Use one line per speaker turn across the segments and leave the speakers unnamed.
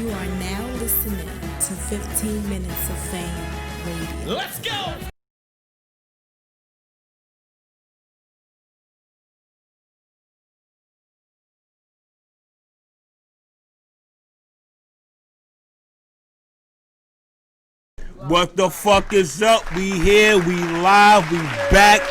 You are now listening to 15 Minutes of Fame Radio.
Let's go!
What the fuck is up? We here, we live, we back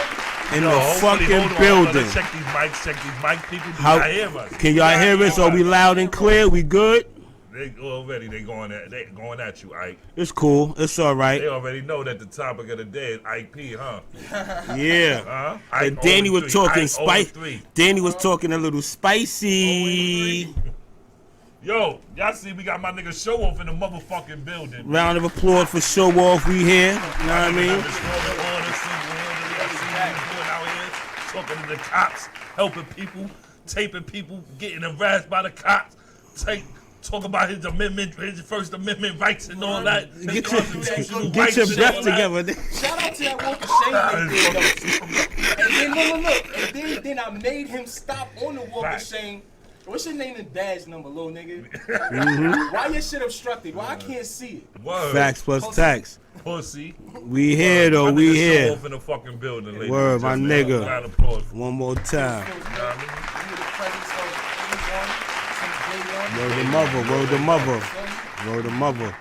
in the fucking building.
Check these mics, people. Can y'all hear us?
Can y'all hear us? Are we loud and clear? We good?
They going at you, Ike.
It's cool. It's all right.
They already know that the topic of the day is Ike P, huh?
Yeah.
Ike
Danny was talking
spicy.
Danny was talking a little spicy.
Yo, y'all see we got my nigga Showoff in the motherfucking building.
Round of applause for Showoff. We here. You know what I mean?
Talking to the cops, helping people, taping people, getting harassed by the cops. Talk about his amendment, his First Amendment rights and all that.
Get your breath together.
Shout out to that walk of shame they did. And then look. And then I made him stop on the walk of shame. What's your name and badge number, little nigga? Mm-hmm. Why your shit obstructed? Why I can't see it?
Word.
Facts plus tax.
Pussy.
We here though. We here.
Off in the fucking building, ladies.
Word, my nigga. One more time. Word the mother.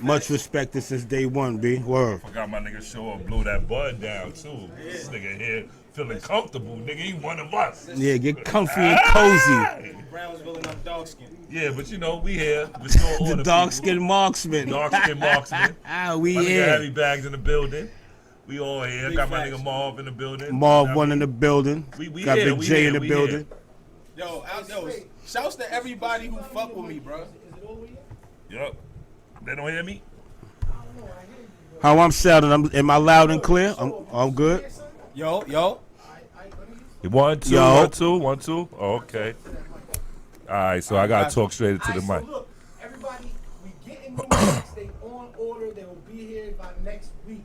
Much respected since day one, B. Word.
Forgot my nigga Showoff blew that bud down too. This nigga here feeling comfortable, nigga. He one of us.
Yeah, get comfy and cozy.
Brownsville and I'm dark skin.
Yeah, but you know, we here. The
dark skin marksman.
Dark skin marksman.
We
my
here.
Nigga Heavy Bags in the building. We all here. Got my nigga Marv in the building.
Marv one in the building.
We
got
here,
Big J in the building.
Yo, shouts to everybody who fuck with me, bro.
Yup. They don't hear me?
How I'm sounding? Am I loud and clear? I'm good.
Yo.
1 2 1 2 1 2. Oh, okay. All right, so I gotta talk straight into the mic.
So look, everybody, we getting new mics. They on order. They will be here by next week.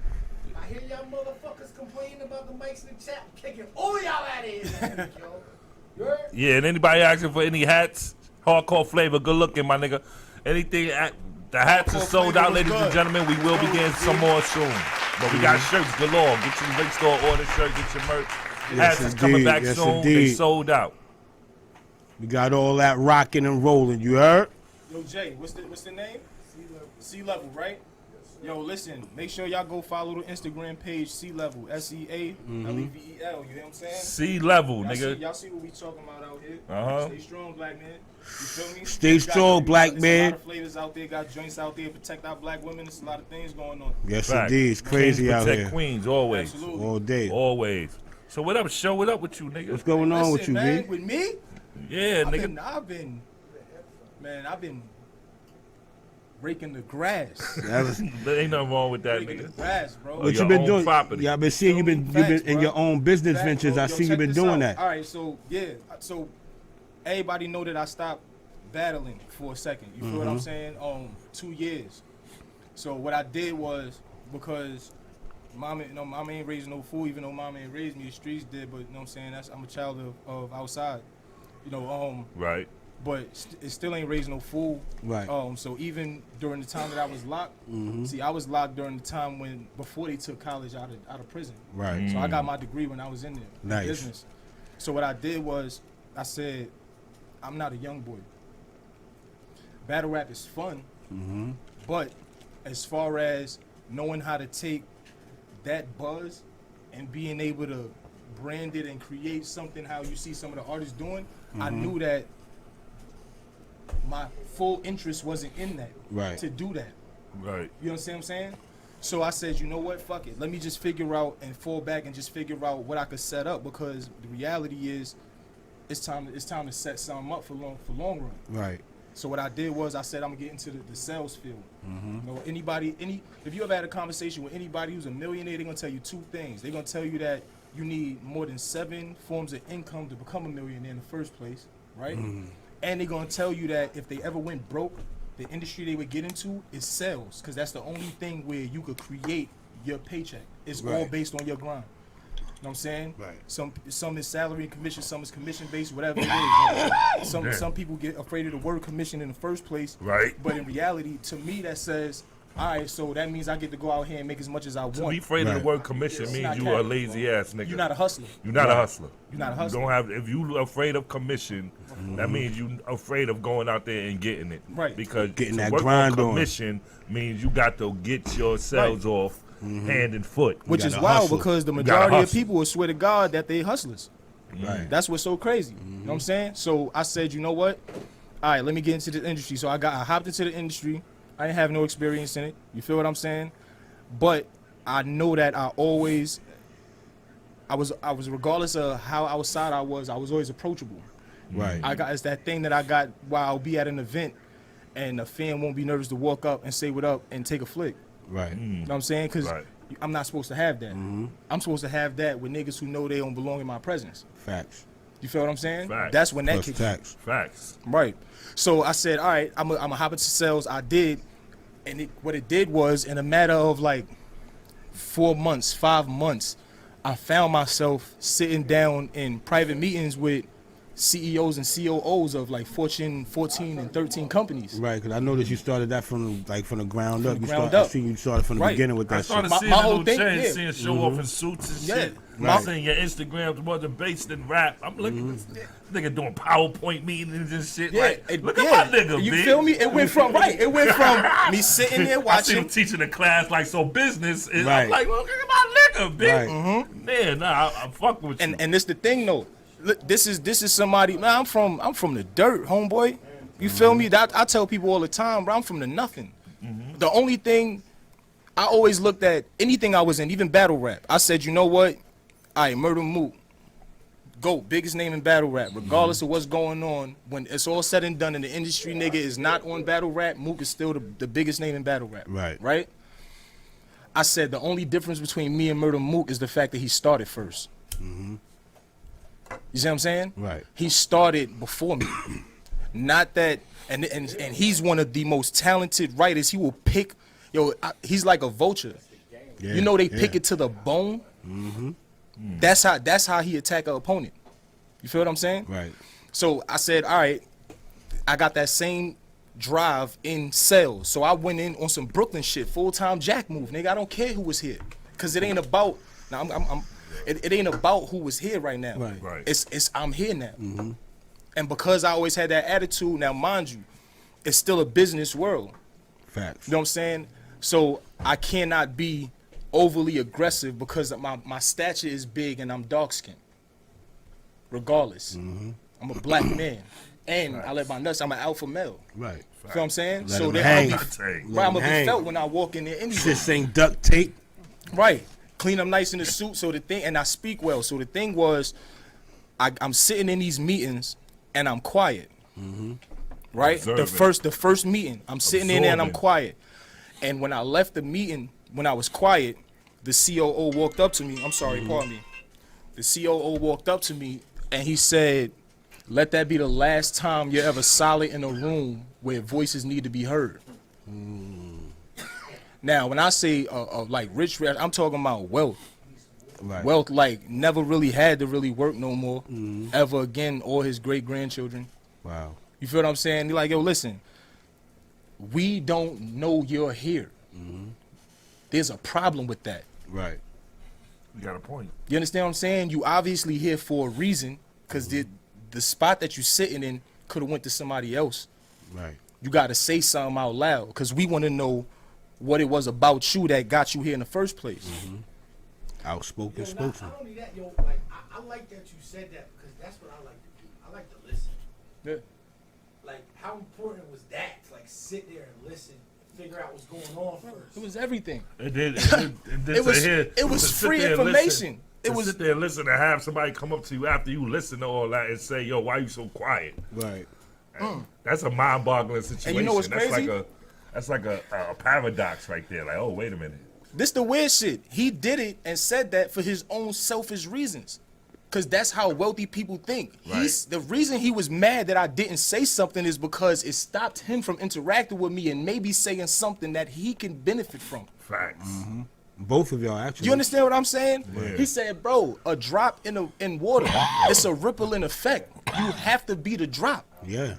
I hear y'all motherfuckers complaining about the mics in the chat. I'm kicking all y'all out of here next week, yo. You heard?
Yeah, and anybody asking for any hats, hardcore flavor, good looking, my nigga. Anything, the hats are sold out, ladies and gentlemen. We will be getting some more soon. But we got shirts galore. Get your link store order shirt, get your merch. Hats is coming back soon.
Indeed.
They sold out.
We got all that rocking and rolling. You heard?
Yo, Jay, what's the name? Sea Level, right? Yo, listen, make sure y'all go follow the Instagram page, Sea Level, SEALEVEL. You know what I'm saying?
Sea Level, nigga.
Y'all see what we talking about out here? Stay strong, black man. You feel me?
Stay strong, black man.
There's a lot of flavors out there, got joints out there, protect our black women. There's a lot of things going on.
Yes, indeed. It's crazy
Kings
out
protect
here.
Queens, always.
Absolutely.
All day.
Always. So what up, show? What up with you, nigga?
What's going on with you,
man,
B?
with me?
Yeah, nigga.
I've been raking the grass.
There ain't nothing wrong with that,
Raking the
nigga.
grass, bro.
What you been doing?
Property.
Yeah, I've been seeing you've been in your own business ventures.
Bro.
I see you been doing that.
All right, so everybody know that I stopped battling for a second. You feel what I'm saying? 2 years. So what I did was, because mama ain't raised no fool, even though mama ain't raised me, the streets did, but you know what I'm saying? I'm a child of outside. You know,
Right.
but it still ain't raised no fool.
Right.
So even during the time that I was locked, see, I was locked during the time before they took college out of prison.
Right.
So I got my degree when I was in there.
Nice.
In business. So what I did was, I said, I'm not a young boy. Battle rap is fun, but as far as knowing how to take that buzz and being able to brand it and create something how you see some of the artists doing, I knew that my full interest wasn't in that.
Right.
To do that.
Right.
You understand what I'm saying? So I said, you know what, fuck it. Let me just figure out and fall back and just figure out what I could set up, because the reality is it's time to set something up for long run.
Right.
So what I did was I said I'm gonna get into the sales field. You know, if you ever had a conversation with anybody who's a millionaire, they're gonna tell you two things. They're gonna tell you that you need more than 7 forms of income to become a millionaire in the first place, right? And they're gonna tell you that if they ever went broke, the industry they would get into is sales, because that's the only thing where you could create your paycheck. It's all based on your grind. what I'm saying?
Right.
Some is salary and commission, some is commission based, whatever it is. Some people get afraid of the word commission in the first place.
Right.
But in reality, to me, that says, all right, so that means I get to go out here and make as much as I
To
want.
be afraid of
Right.
the word commission
It's
means
not
you
cap.
a lazy ass nigga.
You're not a hustler.
You're not a hustler.
You're not a hustler.
You don't have. If you afraid of commission, that means you afraid of going out there and getting it.
Right.
Because
Getting
to
that
work
grind
on
on.
commission means you got to get yourselves off hand and foot.
Which is
gotta
wild
hustle.
because the
gotta
majority of
hustle.
people will swear to God that they hustlers.
Right.
That's what's so crazy. You know what I'm saying? So I said, you know what? All right, let me get into the industry. So I hopped into the industry. I didn't have no experience in it. You feel what I'm saying? But I know that I was regardless of how outside I was always approachable.
Right.
It's that thing that I got while I'll be at an event and a fan won't be nervous to walk up and say what up and take a flick.
Right.
You know what I'm saying? Because
Right.
I'm not supposed to have that. I'm supposed to have that with niggas who know they don't belong in my presence.
Facts.
You feel what I'm saying?
Facts.
That's when that
Plus
kicks.
tax.
Facts.
Right. So I said, all right, I'm gonna hop into sales. I did, and what it did was, in a matter of like 4 months, 5 months, I found myself sitting down in private meetings with CEOs and COOs of like Fortune 14 and 13 companies.
Right, because I noticed you started that from the ground up.
the
You
ground
started, I
up.
seen you started from the
Right.
beginning with
I
that
started
shit.
seeing
My
the
whole
little
thing,
change,
yeah.
seeing show off in suits and
Yeah.
shit.
My-
I'm seeing your Instagrams wasn't based in rap. I'm looking at this nigga doing PowerPoint meetings and shit. Like, look at my nigga,
You
B.
feel me? It went from It went from me sitting there
I see him
watching.
teaching a class like so business. And
Right.
I'm like, look at my nigga, B.
Right.
Man, nah, I'm fucking with you.
And this the thing though. Look, this is somebody. Man, I'm from the dirt, homeboy. You feel me? That I tell people all the time, bro. I'm from the nothing. The only thing I always looked at, anything I was in, even battle rap. I said, you know what? All right, Murder Mook, GOAT, biggest name in battle rap. Regardless of what's going on, when it's all said and done, and the industry nigga is not on battle rap, Mook is still the biggest name in battle rap.
Right.
Right. I said the only difference between me and Murder Mook is the fact that he started first. You see what I'm saying?
Right.
He started before me. Not that, and he's one of the most talented writers. He will pick, he's like a vulture.
Yeah,
You know they pick
yeah.
it to the bone. That's how he attack an opponent. You feel what I'm saying?
Right.
So I said, all right, I got that same drive in sales. So I went in on some Brooklyn shit, full-time Jack move, nigga. I don't care who was here, cause it ain't about. Now it ain't about who was here right now.
Right.
Right.
It's I'm here now. And because I always had that attitude, now mind you, it's still a business world.
Facts.
You know what I'm saying? So I cannot be overly aggressive because my stature is big and I'm dark skinned. Regardless. I'm a black man. And I let my nuts, I'm an alpha male.
Right.
You feel what I'm saying?
Let
so
'em
that
hang.
I'll be,
Take.
right, I'm gonna
hang.
be felt when I walk in there anyway.
This ain't duct tape.
Right. Clean up nice in the suit. So the thing, and I speak well. So the thing was, I'm sitting in these meetings and I'm quiet. Right.
Observing.
The first meeting, I'm sitting in there and I'm
Absorbing.
quiet. And when I left the meeting, when I was quiet, the COO walked up to me. I'm sorry, pardon me. The COO walked up to me and he said, "Let that be the last time you're ever solid in a room where voices need to be heard." Now, when I say like rich, I'm talking about wealth.
Right.
Wealth, like, never really had to really work no more ever again, or his great grandchildren.
Wow.
You feel what I'm saying? You're like, yo, listen, we don't know you're here. There's a problem with that.
Right.
You got a point.
You understand what I'm saying? You obviously here for a reason, because the spot that you're sitting in could have went to somebody else.
Right.
You got to say something out loud, because we want to know what it was about you that got you here in the first place.
Outspoken
Yo,
spokesman.
not only that, yo, like I like that you said that because that's what I like to do. I like to listen.
Yeah.
Like, how important was that to like sit there and listen, figure out what's going on first?
It was everything.
It did.
It was free information. It was
sit there and listen and have somebody come up to you after you listen to all that and say, "Yo, why you so quiet?"
Right.
That's a mind-boggling situation.
And you know what's crazy?
That's like a paradox right there. Like, oh, wait a minute.
This the weird shit. He did it and said that for his own selfish reasons. Cause that's how wealthy people think.
Right.
The reason he was mad that I didn't say something is because it stopped him from interacting with me and maybe saying something that he can benefit from.
Facts.
Both of y'all, actually.
You understand what I'm saying?
Yeah.
He said, bro, a drop in water, it's a rippling effect. You have to be the drop.
Yeah.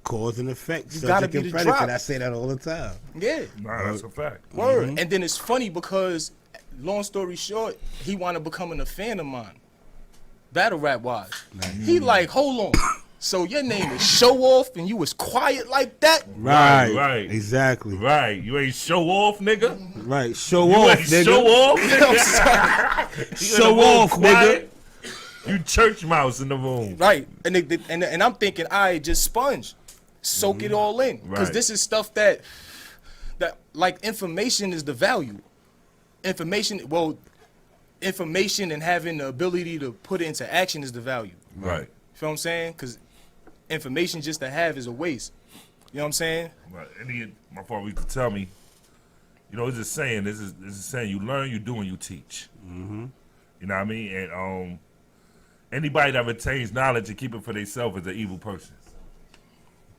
Cause and effect.
You gotta be the drop.
I say that all the time.
Yeah.
Nah, that's a fact.
Word. And then it's funny because, long story short, he wound up becoming a fan of mine. Battle rap wise. He like, hold on. So your name is Showoff and you was quiet like that?
Right.
Exactly.
Right. You ain't show off, nigga.
Right. Show
You
off,
ain't
nigga.
show off,
You know what I'm
nigga.
saying?
Show off, nigga.
You church mouse in the room.
Right. And I'm thinking, I just sponge. Soak it all in. Because
Right.
this is stuff that like information is the value. Information and having the ability to put it into action is the value.
Right.
You feel what I'm saying? Because information just to have is a waste. You know what I'm saying?
Right. And my father used to tell me, you know, it's a saying. This is a saying. You learn, you do, and you teach. You know what I mean? And anybody that retains knowledge and keep it for themselves is an evil person.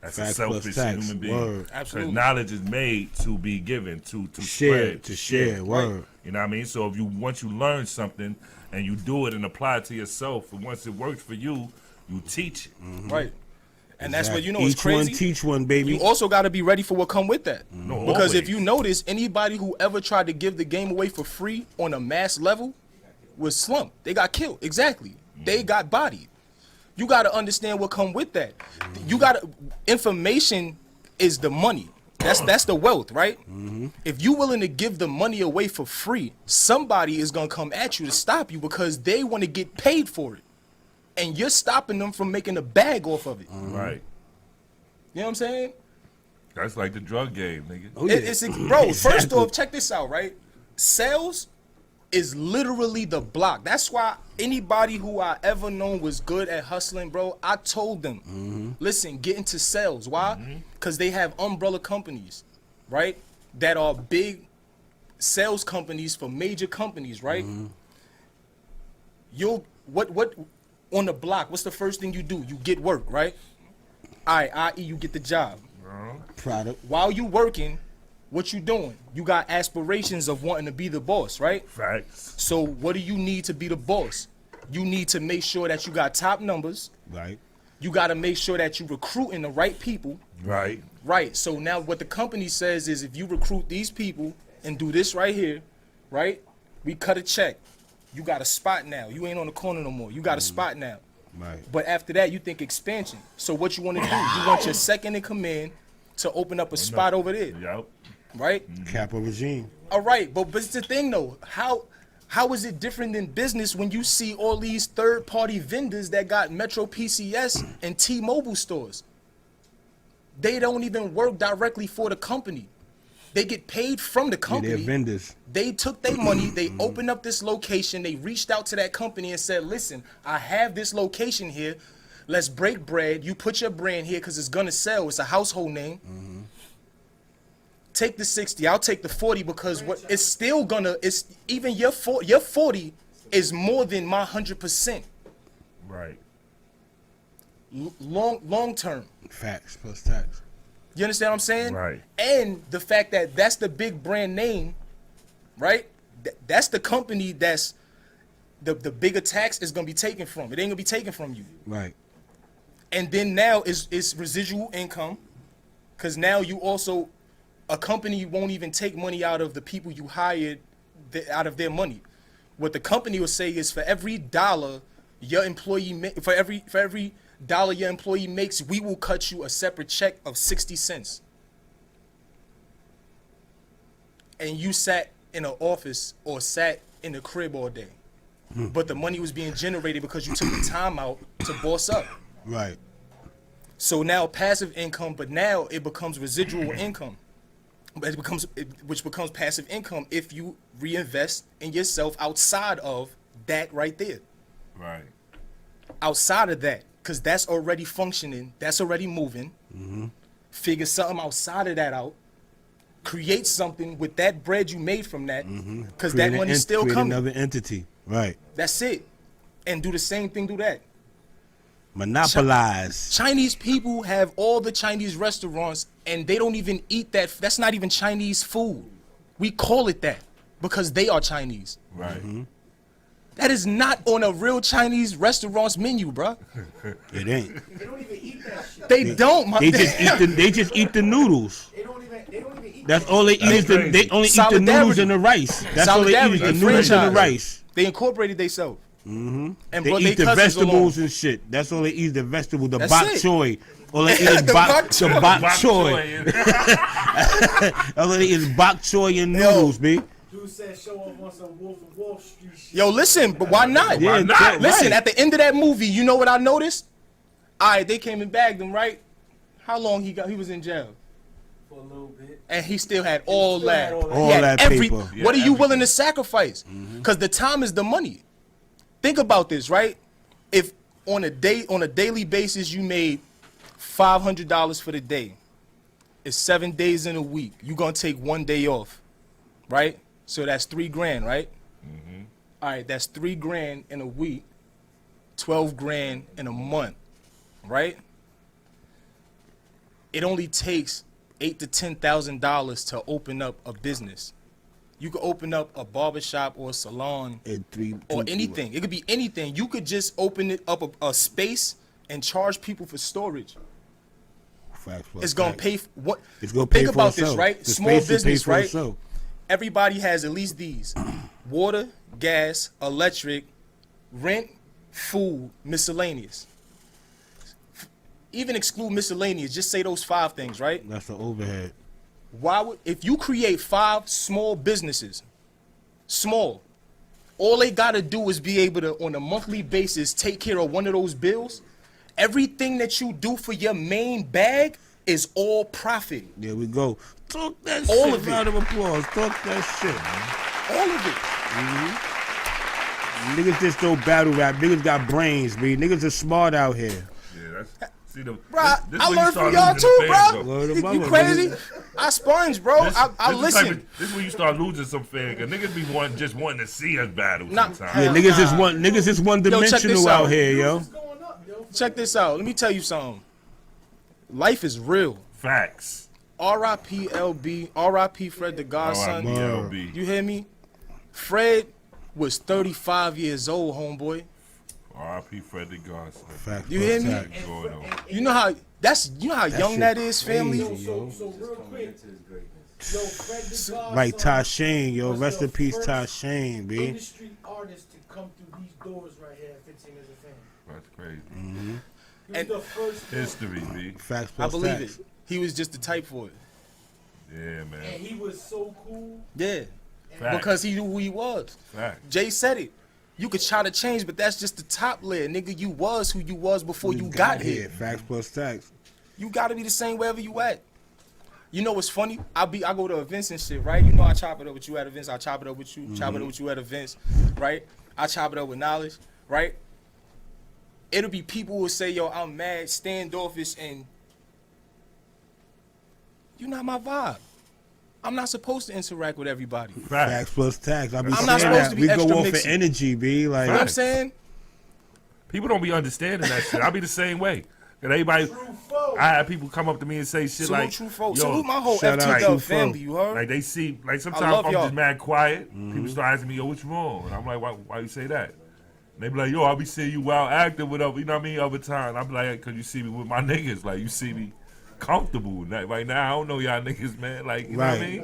That's
Facts
a selfish
plus facts.
human being.
Word.
Because
Absolutely.
knowledge is made to be given, to
Share,
spread,
to share. Word.
You know what I mean? So if once you learn something and you do it and apply it to yourself, and once it works for you, you teach it.
Right. And that's what, you know,
Each
it's crazy.
one teach one, baby.
You also got to be ready for what come with that.
No,
Because if
always.
you notice, anybody who ever tried to give the game away for free on a mass level was slumped. They got killed. Exactly. They got bodied. You got to understand what come with that. You got to, information is the money. That's the wealth, right? If you willing to give the money away for free, somebody is going to come at you to stop you because they want to get paid for it. And you're stopping them from making a bag off of it.
Right.
You know what I'm saying?
That's like the drug game, nigga.
Oh, yeah.
Bro, first
Exactly.
off, check this out, right? Sales is literally the block. That's why anybody who I ever known was good at hustling, bro, I told them, listen, get into sales. Why? Because they have umbrella companies, right? That are big sales companies for major companies, right? You'll, what, on the block, what's the first thing you do? You get work, right? All right, i.e. you get the job.
Product.
While you working, what you doing? You got aspirations of wanting to be the boss, right?
Facts.
So what do you need to be the boss? You need to make sure that you got top numbers.
Right.
You got to make sure that you recruiting the right people.
Right.
Right. So now what the company says is if you recruit these people and do this right here, right? We cut a check. You got a spot now. You ain't on the corner no more. You got a spot now.
Right.
But after that, you think expansion. So what you want to do? You want your second in command to open up a spot over there,
Yup.
right?
Capo regime.
All right, but it's the thing though. How is it different than business when you see all these third-party vendors that got Metro PCS and T-Mobile stores? They don't even work directly for the company. They get paid from the
Yeah,
company.
they're vendors.
They took their money, they opened up this location, they reached out to that company and said, listen, I have this location here. Let's break bread. You put your brand here because it's going to sell. It's a household name. Take the 60. I'll take the 40 because what it's still going to, it's even your 40 is more than my 100%.
Right.
Long term.
Facts plus tax.
You understand what I'm saying?
Right.
And the fact that that's the big brand name, right? That's the company that's the bigger tax is gonna be taken from. It ain't gonna be taken from you.
Right.
And then now it's residual income, because now you also, a company won't even take money out of the people you hired, out of their money. What the company will say is for every dollar your employee for every dollar your employee makes, we will cut you a separate check of 60 cents. And you sat in an office or sat in the crib all day. But the money was being generated because you took the time out to boss up.
Right.
So now passive income, but now it becomes residual income. But which becomes passive income if you reinvest in yourself outside of that right there.
Right.
Outside of that, because that's already functioning, that's already moving. Figure something outside of that out. Create something with that bread you made from that, because that money's still
create
coming.
Another entity. Right.
That's it. And do the same thing, do that.
Monopolize.
Chinese people have all the Chinese restaurants and they don't even eat that. That's not even Chinese food. We call it that. because they are Chinese.
Right.
Mm-hmm.
That is not on a real Chinese restaurant's menu, bro.
It ain't.
They don't even eat that shit.
They don't.
They just eat the noodles.
They don't even eat
That's
that
all they
shit.
eat. They only eat the noodles and the rice. That's all they eat is the noodles and the rice.
They incorporated themselves.
Mm-hmm.
And
they
brought
eat
they
the
cousins
vegetables
along.
and shit. That's all they eat. The vegetables, the
That's
bok
it.
choy. All they eat is
The
bok
bok
choy. All they eat is bok choy and noodles, b.
Dude said Showoff on some Wolf of Wall Street shit.
Yo, listen, but why not?
Yeah,
Why not?
Listen,
right.
at the end of that movie, you know what I noticed? All right, they came and bagged him, right? How long he was in jail?
For a little bit.
And he still had all
still
that.
had all that.
All
He had
that
every.
paper.
Yeah,
What are you willing
everything.
to sacrifice? Because the time is the money. Think about this, right? If on a daily basis you made $500 for the day, it's 7 days in a week. You gonna take 1 day off, right? So that's $3,000, right? All right, that's $3,000 in a week, 12 grand in a month, right? It only takes $8,000 to $10,000 to open up a business. You could open up a barbershop or a salon or anything. It could be anything. You could just open it up a space and charge people for storage. It's gonna pay for what?
It's gonna pay
Think
for
about this,
itself.
right?
The
Small
space will pay
business,
for
right?
itself.
Everybody has at least these: water, gas, electric, rent, food, miscellaneous. Even exclude miscellaneous. Just say those 5 things, right?
That's the overhead.
Why would, if you create 5 small businesses, small, all they gotta do is be able to, on a monthly basis, take care of one of those bills. Everything that you do for your main bag is all profit.
There we go. Talk that
All
shit.
of it.
Round of applause. Talk that shit, man.
All of it.
Niggas just don't battle rap. Niggas got brains, b. Niggas are smart out here.
Yeah, that's see the.
Bro,
this
I
where you
learned
start
from y'all
losing
too,
the fans,
bro.
though.
Word of
You
mother,
crazy?
nigga.
I sponge, bro.
This-
I
this the type
listen.
of- This is where you start losing some fans, cause niggas be wanting to see us battle
Nah,
sometimes.
Yeah, niggas is one
check this
dimensional
out.
out here, yo.
What's going up, yo?
Check this out. Let me tell you something. Life is real.
Facts.
R.I.P. LB. R.I.P. Fred the Godson.
RIP.
You hear me? Fred was 35 years old, homeboy.
R.I.P. Freddie Garson.
Facts,
You hear me?
facts.
Going on.
You know how young
shit
that is, family.
crazy.
So real quick. Yo, Fred the God
Like
son
Ty Shane, yo.
was
Rest
the
in peace,
first
Ty Shane, b.
industry artist to come through these doors right here at 15 as a fan.
That's crazy.
He was
And-
the first one.
History, B.
Facts
I
plus
believe
facts.
it. He was just the type for it.
Yeah,
And
man.
he was so cool.
Yeah.
Facts.
Because he knew who he was.
Facts.
Jay said it. You could try to change, but that's just the top layer. Nigga, you was who you was before you got here.
Facts plus facts.
You gotta be the same wherever you at. You know what's funny? I go to events and shit, right? You know I chop it up with you at events. I chop it up with you, chop it up with you at events, right? I chop it up with knowledge, right? It'll be people who will say, yo, I'm mad, standoffish, and you're not my vibe. I'm not supposed to interact with everybody. You
Facts.
Facts plus tax. I be
I'm
saying
not supposed
that.
to be
We
extra
go off
mixy.
for energy, b. Like
know what I'm
Facts.
saying?
People don't be understanding that shit. I be the same way. And everybody,
True foe.
I have people come up to me and say shit
Salute
like,
True Folk.
yo,
Salute my whole
shout out
FT
True
Dub
Folk.
family, you heard?
like they see, like
I
sometimes
love
I'm
y'all.
just mad quiet. People start asking me, yo, what's wrong? And I'm like, why you say that? And they be like, yo, I be seeing you wild acting, whatever, you know what I mean, other time. I be like, cause you see me with my niggas, like you see me comfortable. Like, right now, I don't know y'all niggas, man. Like, you know what I
Right.
mean?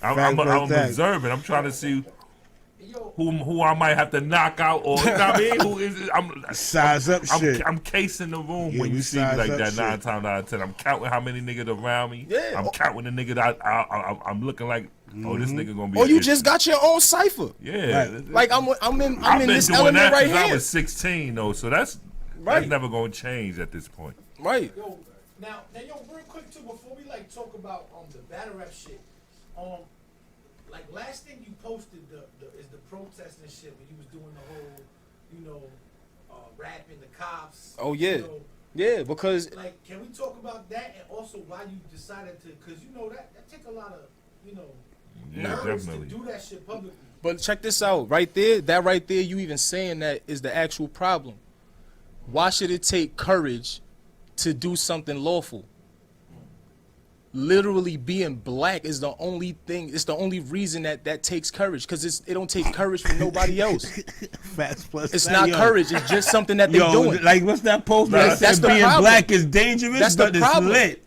I'm
Fact plus fact.
observing. I'm trying to see
Yo,
who I might have to knock out, or you know what I mean? Who is I'm
size up shit.
I'm casing the room
Yeah,
when
you
you see me
size
like
up
that
shit.
9 times out of 10. I'm counting how many niggas around me.
Yeah.
I'm counting the nigga that I'm looking like, oh, this nigga gonna be.
Or
an
you
issue.
just got your own cipher.
Yeah.
Right.
Like I'm in
I've been
this
doing
element
that
right
since I
here.
was 16 though, so that's
Right.
never gonna change at this point.
Right.
yo, now, yo, real quick too, before we like talk about the battle rap shit, like last thing you posted is the protest and shit when you was doing the whole, you know, rapping the cops.
Oh, yeah.
You know,
Yeah, because
like, can we talk about that and also why you decided to? Because you know that take a lot of, you know,
Yeah,
nerves
definitely.
to do that shit publicly.
but check this out. Right there, that right there, you even saying that is the actual problem. Why should it take courage to do something lawful? literally being black is the only thing. It's the only reason that takes courage, because it don't take courage from nobody else.
Facts plus
It's
that,
not
yo.
courage. It's just something that they
Yo,
doing.
like what's that post that
That's
said
the
being
problem.
black is dangerous,
That's the
but it's
problem.
lit.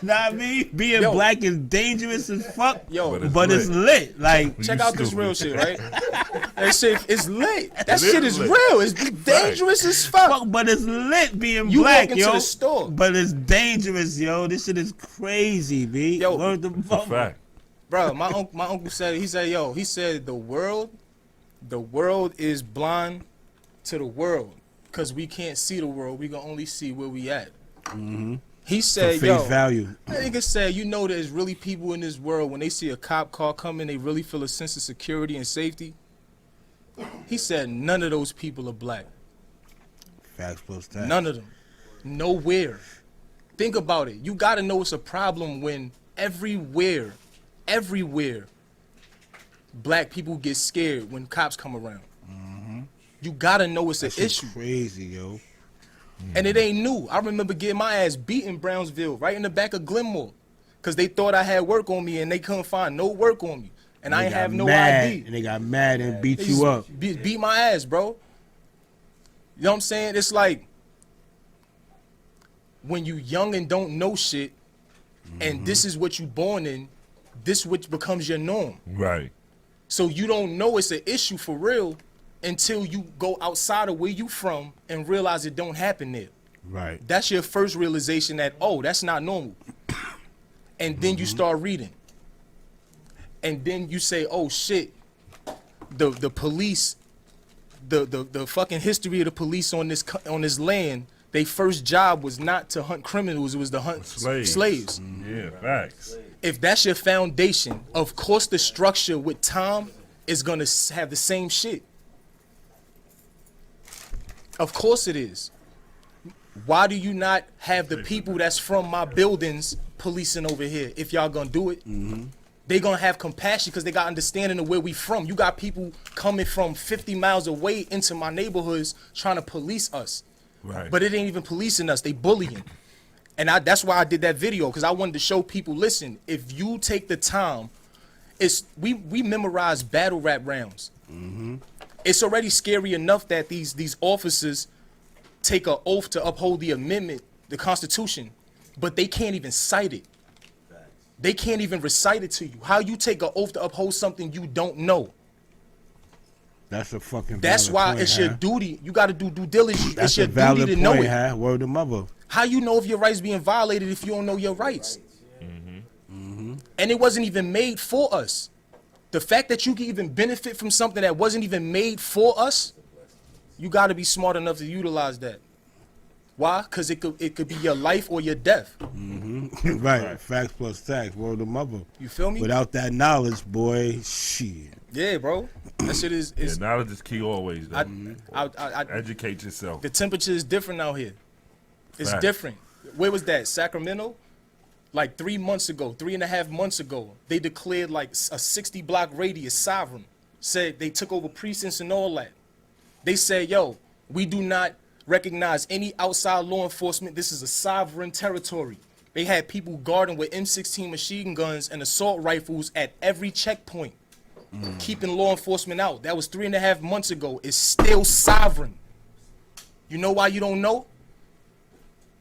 Know what I mean? Being
Yo.
black is dangerous as fuck,
Yo,
but it's lit. Like,
check
You
out this
stupid.
real shit, right? That shit is lit. That
It
shit
is
is
lit.
real. It's dangerous as fuck.
fuck, but it's lit being
You
black,
walk into
yo.
the store.
But it's dangerous, yo. This shit is crazy, B.
Yo.
Word to mother.
Fact.
Bro, my uncle said, he said the world is blind to the world, because we can't see the world. We can only see where we at. He
For
said,
face
yo,
value.
that nigga said, you know there's really people in this world, when they see a cop car coming, they really feel a sense of security and safety. He said none of those people are black.
Facts plus that.
None of them. Nowhere. Think about it. You gotta know it's a problem when everywhere, black people get scared when cops come around. You gotta know it's an
That shit's
issue.
crazy, yo.
And it ain't new. I remember getting my ass beat in Brownsville, right in the back of Glenmore, because they thought I had work on me and they couldn't find no work on me. And I
They
ain't
got
have no
mad,
ID.
And they got mad and beat
They
you up.
Beat my ass, bro. You know what I'm saying? It's like when you young and don't know shit, and this is what you born in, this which becomes your norm.
Right.
So you don't know it's an issue for real until you go outside of where you from and realize it don't happen there.
Right.
That's your first realization that, oh, that's not normal. And then you start reading. And then you say, oh shit, the police, the fucking history of the police on this land, their first job was not to hunt criminals, it was to hunt slaves.
Yeah, facts.
If that's your foundation, of course the structure with time is gonna have the same shit. Of course it is. Why do you not have the people that's from my buildings policing over here if y'all gonna do it? They gonna have compassion because they got understanding of where we from. You got people coming from 50 miles away into my neighborhoods trying to police us.
Right.
But it ain't even policing us, they bullying. And that's why I did that video, because I wanted to show people, listen, if you take the time, we memorize battle rap rounds. It's already scary enough that these officers take an oath to uphold the amendment, the Constitution, but they can't even cite it. They can't even recite it to you. How you take an oath to uphold something you don't know?
That's a fucking
That's
valid
why
point,
it's
huh?
your duty. You got to do due diligence.
That's
It's your
a valid
duty to
point,
know it.
huh? Word to mother.
How you know if your rights being violated if you don't know your rights? And it wasn't even made for us. The fact that you can even benefit from something that wasn't even made for us, you got to be smart enough to utilize that. Why? Because it could be your life or your death.
Right. Facts plus tax. Word to mother.
You feel me?
Without that knowledge, boy, shit.
Yeah, bro. That shit is.
Yeah, knowledge is key always. Though.
I
Educate yourself.
the temperature is different out here. It's
Fact.
different. Where was that? Sacramento? Like 3.5 months ago, they declared like a 60 block radius sovereign. Said they took over precincts and all that. They said, yo, we do not recognize any outside law enforcement. This is a sovereign territory. They had people guarding with M16 machine guns and assault rifles at every checkpoint, keeping law enforcement out. That was 3.5 months ago. It's still sovereign. You know why you don't know?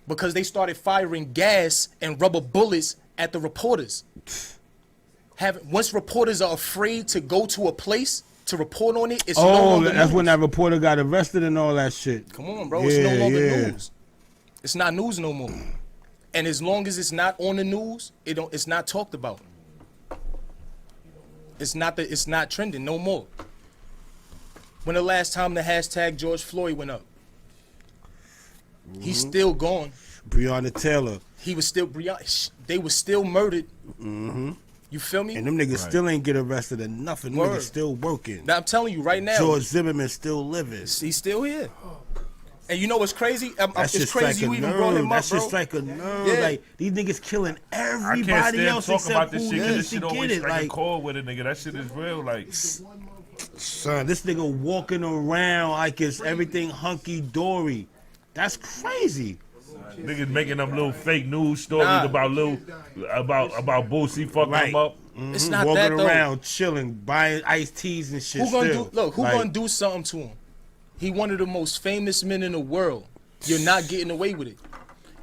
Because they started firing gas and rubber bullets at the reporters. Once reporters are afraid to go to a place to report on it, it's no
Oh,
longer
that's
news.
when that reporter got arrested and all that shit.
Come on, bro. It's no
Yeah,
longer
yeah.
news. It's not news no more. And as long as it's not on the news, it's not talked about. It's not trending no more. When the last time the hashtag George Floyd went up? He's still gone.
Breonna Taylor.
He was still they were still murdered. You feel me?
And them niggas still ain't get arrested or nothing. Them
Word.
niggas still working.
Now, I'm telling you right now,
George Zimmerman still living.
he's still here. And you know what's crazy?
That's
It's
just
crazy
like
you
a
even brought
nerve.
him up,
That's
bro.
just like a nerve.
Yeah.
Like these niggas killing
I can't
everybody
stand
else
talking about
except
this
who
shit because
needs
this
to
shit
get
always
it.
strike a
Like,
chord with it, nigga. That shit is real. Like,
son, this nigga walking around like it's everything hunky dory. That's crazy.
Niggas making them little fake news stories about Boosie fucking them up.
It's not
walking
that though.
around, chilling, buying iced teas and shit.
Who gonna
still.
do? Look, who gonna do something to him? He one of the most famous men in the world. You're not getting away with it.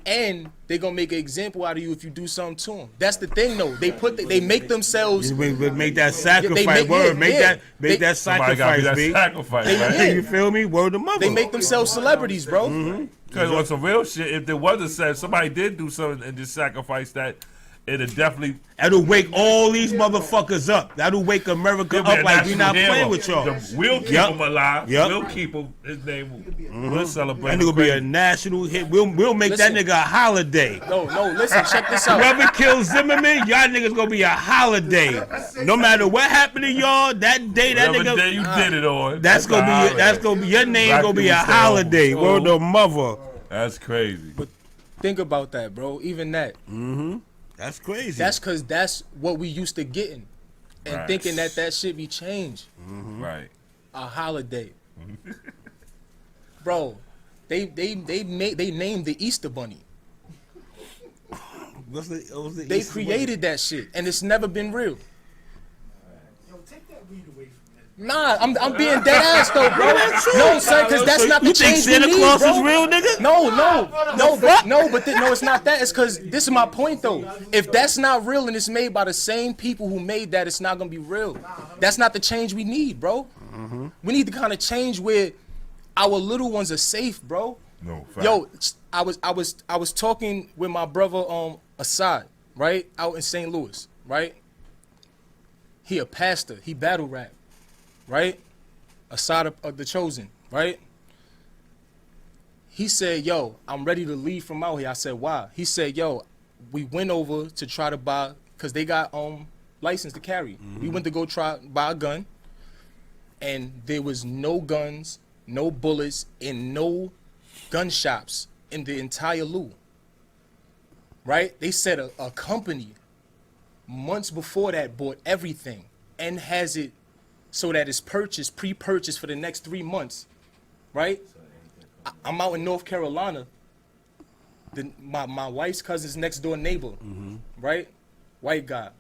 And they gonna make an example out of you if you do something to them. That's the thing, though. They make themselves.
Make that sacrifice. Make that sacrifice, B. You feel me? Word of mother.
They make themselves celebrities, bro.
Because on some real shit, if there was a set, somebody did do something and just sacrifice that, it'll definitely.
That'll wake all these motherfuckers up. That'll wake America up like we not playing with y'all.
We'll keep him alive. We'll keep him. His name. We'll celebrate.
That nigga be a national hit. We'll make that nigga a holiday.
No, listen, check this out.
Whoever kills Zimmerman, y'all niggas gonna be a holiday. No matter what happened to y'all, that day that
Whatever
nigga.
Day you did it on.
That's gonna be your name gonna be a holiday. Word of mother.
That's crazy.
But think about that, bro. Even that.
That's crazy.
That's because that's what we used to getting, and thinking that shit be changed.
Right.
A holiday, bro. They named the Easter Bunny. They created that shit, and it's never been real.
Yo, take that weed away from me.
Nah, I'm being dead ass though, bro. No, son, because that's not the change we need, bro.
You think Santa Claus is real, nigga?
No, it's not that. It's because this is my point though. If that's not real and it's made by the same people who made that, it's not gonna be real. That's not the change we need, bro. We need to kind of change where our little ones are safe, bro.
No, fact.
Yo, I was talking with my brother Assad, right, out in St. Louis, right. He a pastor. He battle rap. Right? Assad of the Chosen, right? He said, yo, I'm ready to leave from out here. I said, why? He said, yo, we went over to try to buy, because they got license to carry. We went to go buy a gun, and there was no guns, no bullets, and no gun shops in the entire Lou. Right? They said a company months before that bought everything and has it so that it's pre-purchased for the next 3 months, right? I'm out in North Carolina. My wife's cousin's next door neighbor, right? White guy.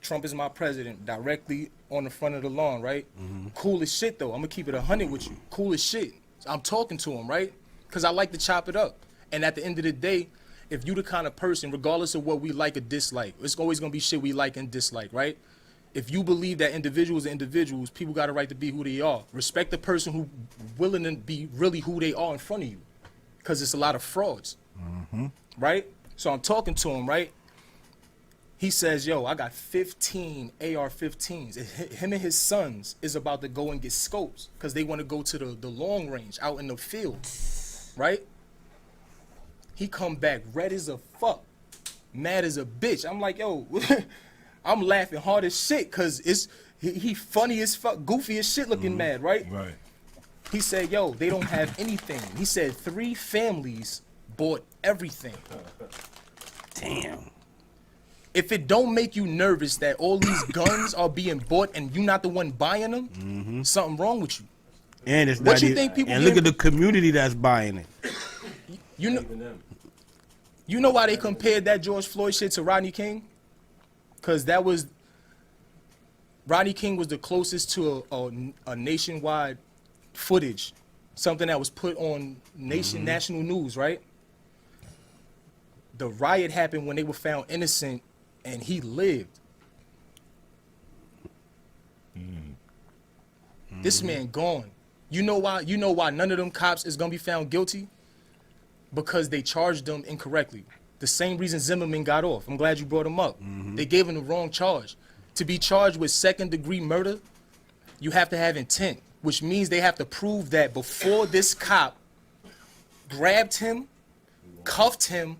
Trump is my president, directly on the front of the lawn, right? Cool as shit though. I'm gonna keep it 100 with you. Cool as shit. I'm talking to him, right? Because I like to chop it up. And at the end of the day, if you the kind of person, regardless of what we like or dislike, it's always gonna be shit we like and dislike, right? If you believe that individuals are individuals, people got a right to be who they are. Respect the person who willing to be really who they are in front of you, because it's a lot of frauds, right? So I'm talking to him, right? He says, yo, I got 15 AR-15s. Him and his sons is about to go and get scopes because they want to go to the long range out in the field, right? He come back red as a fuck, mad as a bitch. I'm like, yo, I'm laughing hard as shit because he funny as fuck, goofy as shit looking mad, right?
Right.
He said, yo, they don't have anything. He said 3 families bought everything.
Damn.
If it don't make you nervous that all these guns are being bought and you're not the one buying them, something wrong with you.
And it's
What
not
you think people
and look at the community that's buying it.
You know why they compared that George Floyd shit to Rodney King? Because Rodney King was the closest to a nationwide footage, something that was put on national news, right? The riot happened when they were found innocent and he lived. This man gone. You know why none of them cops is gonna be found guilty? Because they charged them incorrectly. The same reason Zimmerman got off. I'm glad you brought him up. They gave him the wrong charge. To be charged with 2nd-degree murder, you have to have intent, which means they have to prove that before this cop grabbed him, cuffed him,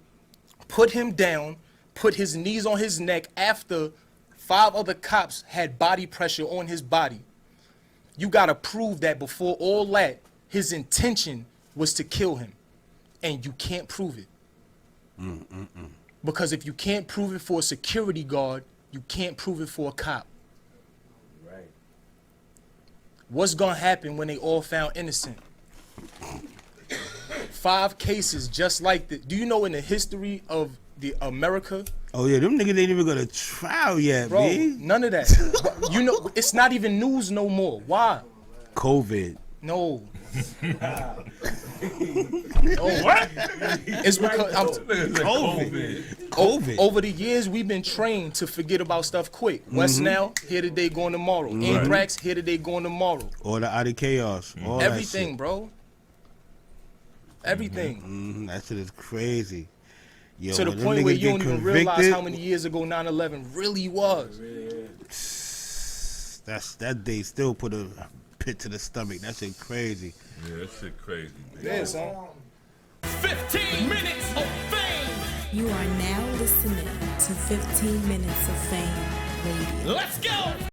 put him down, put his knees on his neck after 5 other cops had body pressure on his body. You gotta prove that before all that, his intention was to kill him. And you can't prove it. Because if you can't prove it for a security guard, you can't prove it for a cop.
Right.
What's gonna happen when they all found innocent? 5 cases just like this. Do you know in the history of the America,
Oh yeah, them niggas ain't even go to trial yet,
bro?
B.
None of that. You know, it's not even news no more. Why?
COVID.
No.
What?
It's because
COVID.
over the years we've been trained to forget about stuff quick. West Nile, here today, going tomorrow. Anthrax, here today, going tomorrow.
All out of chaos. All that
Everything,
shit.
bro. Everything.
That shit is crazy. Yo,
To the
when them
point where
niggas
you don't
get
even realize
convicted,
how many years ago 9/11 really was.
that day still put a pit to the stomach. That shit crazy.
Yeah, that shit crazy.
Yeah, son.
15 minutes of fame.
You are now listening to 15 Minutes of Fame Radio.
Let's go.